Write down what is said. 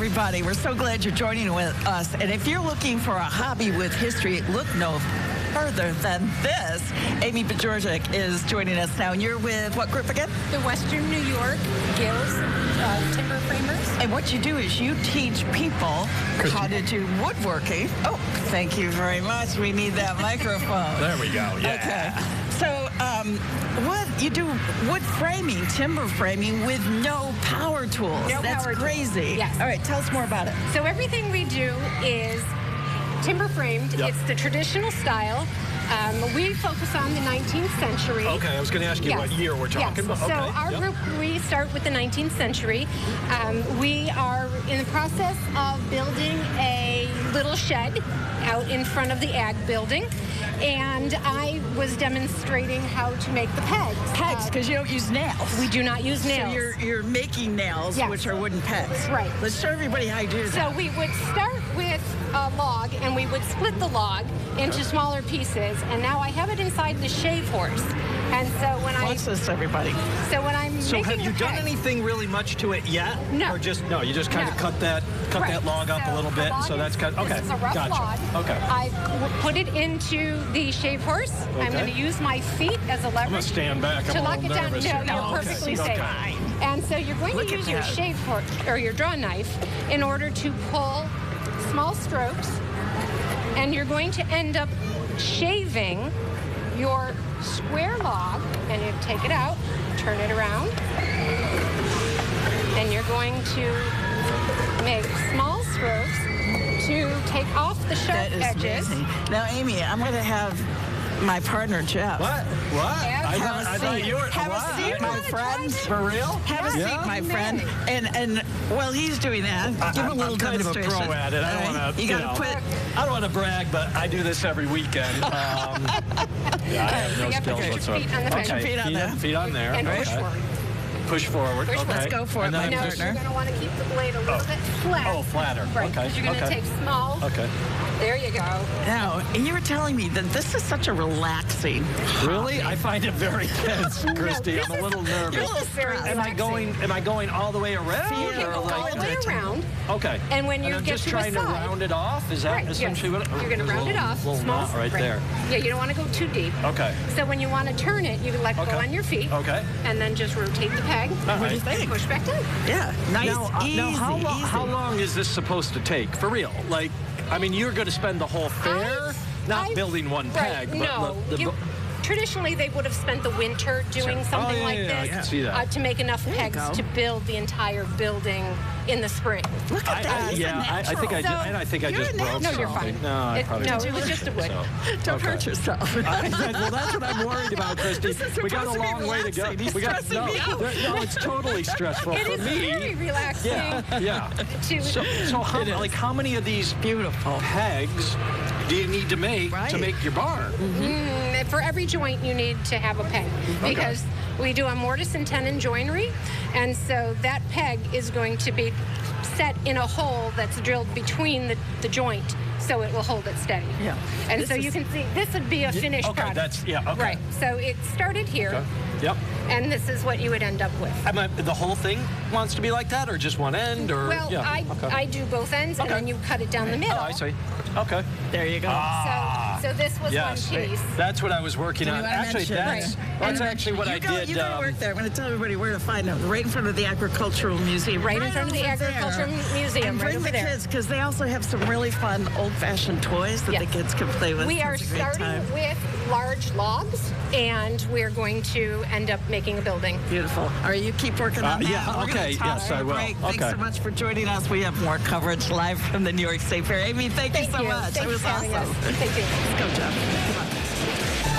everybody. We're so glad you're joining with us. And if you're looking for a hobby with history, look no further than this. Amy Bajorczyk is joining us now. And you're with what group again? The Western New York Guilds Timber Framers. And what you do is you teach people how to do woodworking. Oh, thank you very much. We need that microphone. There we go. Yeah. Okay. So, what you do wood framing, timber framing with no power tools. No That's power crazy. tools. Yes. All right, tell us more about it. So everything we do is timber framed. Yep. It's the traditional style. We focus on the 19th century. Okay, I was going to ask you what year we're talking about. So Okay. our group, we start with the 19th century. We are in the process of building a little shed out in front of the ag building. And I was demonstrating how to make the pegs. Pegs, because you don't use nails. We do not use nails. So you're making nails, Yes. which are wooden pegs. Right. Let's show everybody how you do that. So we would start with a log, and we would split the log into smaller pieces. And now I have it inside the shave horse. And so when Watch this, everybody. I'm So making have you the done peg, anything really much to it yet? No. Or you just kind of cut that log up a little bit, the log so that's cut. this Okay, is a rough gotcha. log. Okay. I put it into the shave horse. I'm Okay. going to use my feet as a leverage. I'm going to stand back. to I'm a lock it little down. nervous. No, here. you're Okay. perfectly Okay. safe. And so you're going Look to at use your that. shave horse or your draw knife in order to pull small strokes, and you're going to end up shaving your square log, and you take it out, turn it around, and you're going to make small strokes to take off the sharp That is edges. amazing. Now, Amy, I'm going to have my partner, Jeff. What? Have I thought you were. Have a what? seat, my friend. For real? Have a seat, Yeah. my friend. And while he's doing that, give him a little I'm kind of a demonstration. pro at it. I don't All right? want to. You got to put. I don't want to brag, but I do this every weekend. Yeah, I have no You have to skills put your whatsoever. feet on the bench. Okay, Feet on there. feet on there. And okay. push forward. Push forward. Push Okay. forward. Let's go for it, And then my Now partner. you're going to want to keep the blade a little bit flat. Oh, flatter. Right, Okay. because you're going to Okay. take small. Okay. There you go. Now, and you were telling me that this is such a relaxing. Really? I find it very tense, Christy. this I'm a is- little nervous. This is very Am I going all the way around? Feel You can or go like- all the way around. Okay. And when you I'm get just to a trying to side- round it off. Is that Right, yes. essentially what? You're going to round it off. Little Small knot right there. Yeah, you don't want to go too deep. Okay. So when you want to turn it, you can let go Okay. on your feet. Okay. And then just rotate the peg. All What do you right. think? Push back down. Yeah, nice, easy, now easy. how long is this supposed to take? For real? Like, I mean, you're going to spend the whole fair not building one peg, but no. Traditionally, they would have spent the winter doing something like I this can see that. to make enough you pegs go. to build the entire building in the spring. Look at that. He's a I think I natural. just, and I think I You're just a broke No, something. you're fine. No, I probably no, did. it was just a wood. So, Don't okay. hurt yourself. Well, that's what I'm worried about, Christy. This is We got a supposed to be long way to go. relaxing. He's We got stressing me out. No, it's totally stressful It for is me. very relaxing. Yeah. To, So how many of these Beautiful. pegs do you need to make to Right. make your barn? for every joint, you need to have a peg because we do a mortise and tenon joinery, and so that peg is going to be set in a hole that's drilled between the joint, so it will hold it steady. Yeah. And This so you is- can see this would be a finished Okay, product. okay. Right. So it started here, Okay. Yep. and this is what you would end up with. The whole thing wants to be like that, or just one end, or Well, yeah. I do both ends, and Okay. then you cut it down the middle. Oh, I see. Okay. There you go. So this was Yes, one piece. that's what I was working You on. wanna Actually, mention- that's Right. actually what you I go, did. You go to work there. I'm going to tell everybody where to find them. Right in front of the Agricultural Museum. Right in front of the over there. Agricultural Museum, And right bring over the there. kids, because they also have some really fun old-fashioned toys that the Yes. kids can play with. We are It's a great starting time. with large logs, and we're going to end up making a building. Beautiful. All right, you keep working on that. yeah, We're gonna okay, talk yes, I will. break. Thanks Okay. so much for joining us. We have more coverage live from the New York State Fair. Amy, thank you so much. Thanks It was for having awesome. us. Thank you. Let's go, Jeff. Come on.